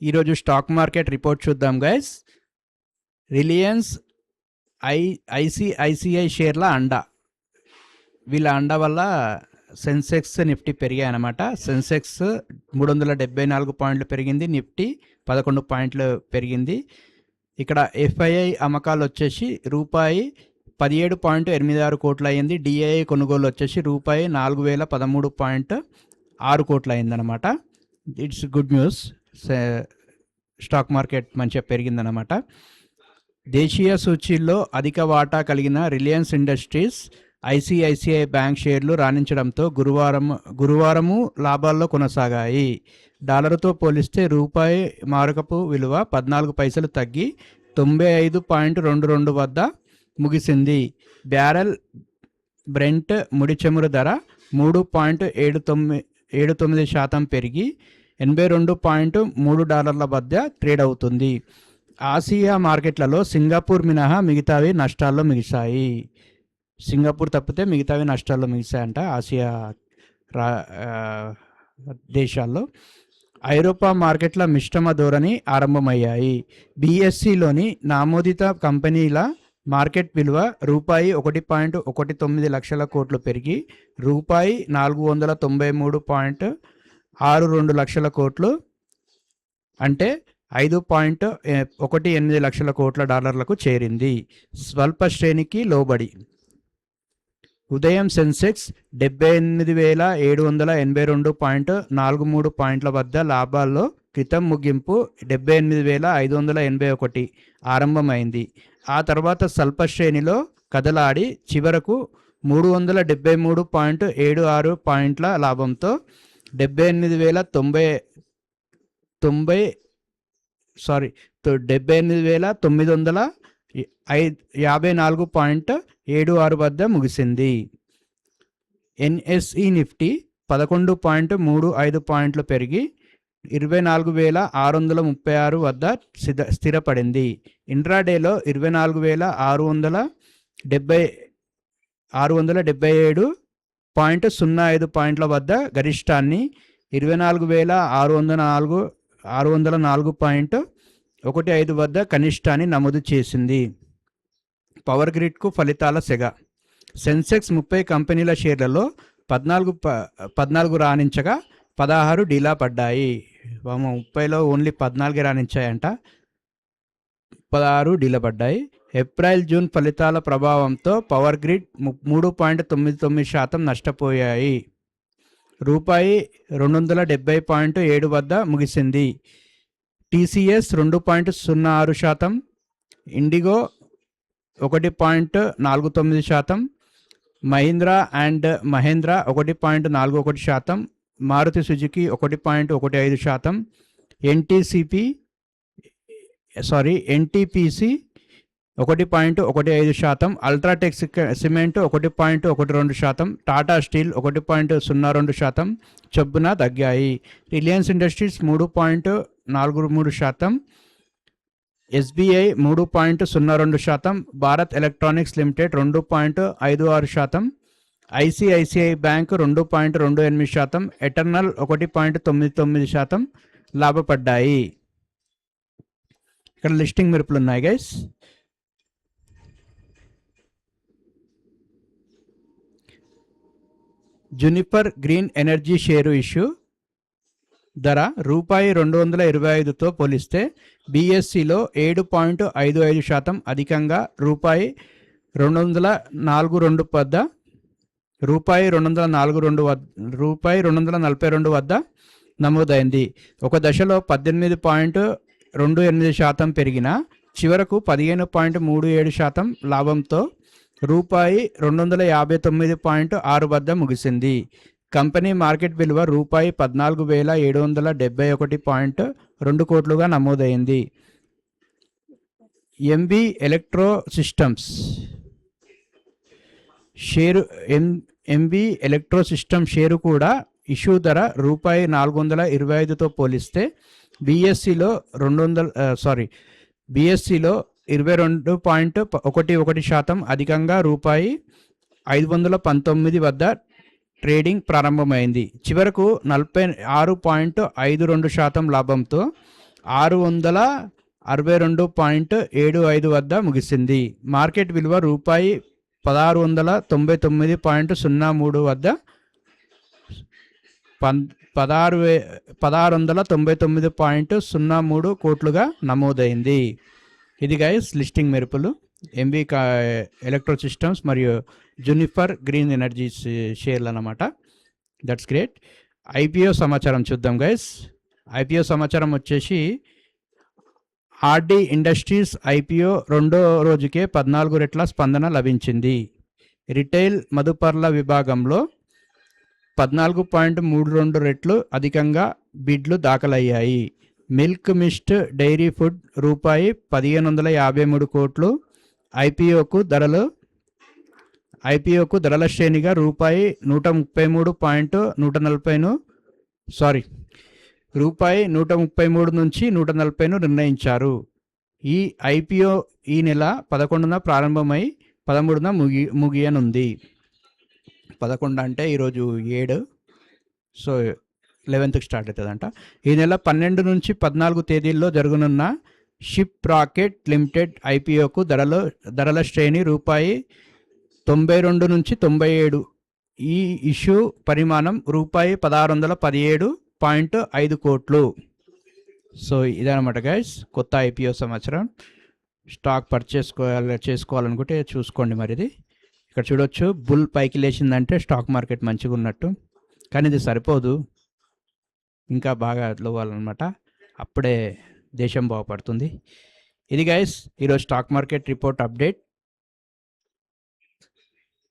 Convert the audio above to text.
ఈరోజు stock market report చూద్దాం guys. Reliance ICICI షేర్ల అండ, వీళ్ళ అండ వల్ల సెన్సెక్స్ నిఫ్టీ పెరిగాయి అన్నమాట. సెన్సెక్స్ 374 పాయింట్లు పెరిగింది, నిఫ్టీ 11 పాయింట్లు పెరిగింది. ఇక్కడ ఎఫ్ఐఐ అమ్మకాలు వచ్చేసి రూపాయి 17.86 కోట్లు అయ్యింది. డిఐఐ కొనుగోలు వచ్చేసి రూపాయి 4013.6 కోట్లు అయిందనమాట. It's good news. Stock market మంచిగా పెరిగిందనమాట. దేశీయ సూచీల్లో అధిక వాటా కలిగిన రిలయన్స్ ఇండస్ట్రీస్, ఐసిఐసిఐ బ్యాంక్ షేర్లు రాణించడంతో గురువారము లాభాల్లో కొనసాగాయి. డాలర్తో పోలిస్తే రూపాయి మారకపు విలువ 14 పైసలు తగ్గి 95.22 వద్ద ముగిసింది. బ్యారెల్ బ్రెంట్ ముడి చమురు ధర 3.79% పెరిగి $82.3 వద్ద ట్రేడ్ అవుతుంది. ఆసియా మార్కెట్లలో సింగపూర్ మినహా మిగతావి నష్టాల్లో ముగిశాయి. సింగపూర్ తప్పితే మిగతావి నష్టాల్లో ముగిశాయంట ఆసియా దేశాల్లో. ఐరోపా మార్కెట్ల మిశ్రమ ధోరణి ఆరంభమయ్యాయి. బిఎస్సిలోని నామోదిత కంపెనీల మార్కెట్ విలువ రూపాయి 1.19 లక్షల కోట్లు పెరిగి రూపాయి 493.62 లక్షల కోట్లు, అంటే 5.18 లక్షల కోట్ల డాలర్లకు చేరింది. స్వల్ప శ్రేణికి లోబడి ఉదయం సెన్సెక్స్ 78,782.43 పాయింట్ల వద్ద లాభాల్లో క్రితం ముగింపు 78,581 ఆరంభమైంది. ఆ తర్వాత స్వల్ప శ్రేణిలో కదలాడి చివరకు 373.76 పాయింట్ల లాభంతో 78,954.76 వద్ద ముగిసింది. ఎన్ఎస్ఈ నిఫ్టీ 11.35 పాయింట్లు పెరిగి 24,636 వద్ద స్థిరపడింది. ఇంట్రాడేలో 24,677.05 పాయింట్ల వద్ద గరిష్టాన్ని 24,604.15 వద్ద కనిష్టాన్ని నమోదు చేసింది. పవర్ గ్రిడ్కు ఫలితాల సెగ. సెన్సెక్స్ 30 కంపెనీల షేర్లలో 14 రాణించగా 16 డీలా పడ్డాయి. 30లో ఓన్లీ 14 రాణించాయంట, 16 డీలా పడ్డాయి. ఏప్రిల్ జూన్ ఫలితాల ప్రభావంతో పవర్ గ్రిడ్ 3.99% నష్టపోయాయి. రూపాయి 270.7 వద్ద ముగిసింది. TCS 2.06%, IndiGo 1.49%, Mahindra and Mahindra 1.41%, Maruti Suzuki 1.15%, NTPC 1.15%, UltraTech cement 1.12%, Tata steel 1.02% చొప్పున తగ్గాయి. Reliance Industries 3.43%, SBI 3.02%, Bharat Electronics Limited 2.56%, ICICI bank 2.28%, Eternal 1.99% లాభపడ్డాయి. ఇక్కడ లిస్టింగ్ మెరుపులు ఉన్నాయి guys. Juniper Green Energy share issue ధర రూపాయి 225తో పోలిస్తే బిఎస్సిలో 7.55% అధికంగా రూపాయి 242 వద్ద రూపాయి 242 వద్ద నమోదైంది. ఒక దశలో 18.28% పెరిగిన చివరకు 15.37% లాభంతో రూపాయి 259.6 వద్ద ముగిసింది. కంపెనీ మార్కెట్ విలువ రూపాయి 14,771.2 కోట్లుగా నమోదైంది. ఎంబీ ఎలక్ట్రో సిస్టమ్స్ షేరు కూడా ఇష్యూ ధర రూపాయి 425తో పోలిస్తే బిఎస్సిలో 22.11% అధికంగా రూపాయి 519 వద్ద ట్రేడింగ్ ప్రారంభమైంది. చివరకు 46.52% లాభంతో 662.75 వద్ద ముగిసింది. మార్కెట్ విలువ రూపాయి 1699.03 వద్ద 1699.03 కోట్లుగా నమోదైంది. ఇది గైస్ లిస్టింగ్ మెరుపులు ఎంబీ ఎలక్ట్రో సిస్టమ్స్ మరియు జునిఫర్ గ్రీన్ ఎనర్జీ షేర్లు అన్నమాట. That's great. ఐపీఓ సమాచారం చూద్దాం గైస్. ఐపీఓ సమాచారం వచ్చేసి ఆర్డి ఇండస్ట్రీస్ ఐపీఓ రెండో రోజుకే 14 రెట్ల స్పందన లభించింది. రిటైల్ మదుపర్ల విభాగంలో 14.32 రెట్లు అధికంగా బిడ్లు దాఖలయ్యాయి. మిల్క్ మిస్ట్ డైరీ ఫుడ్ రూపాయి 1553 కోట్లు. ఐపీఓకు ధరల శ్రేణిగా రూపాయి 133 నుంచి 140ను నిర్ణయించారు. ఈ ఐపీఓ ఈ నెల 11న ప్రారంభమై 13న ముగియనుంది. 11 అంటే ఈరోజు 7, సో 11కి స్టార్ట్ అవుతుందంట. ఈ నెల 12 నుంచి 14 తేదీల్లో జరగనున్న షిప్ రాకెట్ లిమిటెడ్ ఐపీఓకు ధరల శ్రేణి రూపాయి 92 నుంచి 97. ఈ ఇష్యూ పరిమాణం రూపాయి 1617.5 కోట్లు. సో ఇదనమాట గైస్ కొత్త ఐపీఓ సంవత్సరం. స్టాక్ చేసుకోవాలనుకుంటే చూసుకోండి. మరి ఇది ఇక్కడ చూడొచ్చు, బుల్ పైకి లేచిందంటే స్టాక్ మార్కెట్ మంచిగా ఉన్నట్టు. కానీ ఇది సరిపోదు, ఇంకా బాగా అవ్వాలన్నమాట. అప్పుడే దేశం బాగుపడుతుంది. ఇది గైస్ ఈరోజు స్టాక్ మార్కెట్ రిపోర్ట్ అప్డేట్.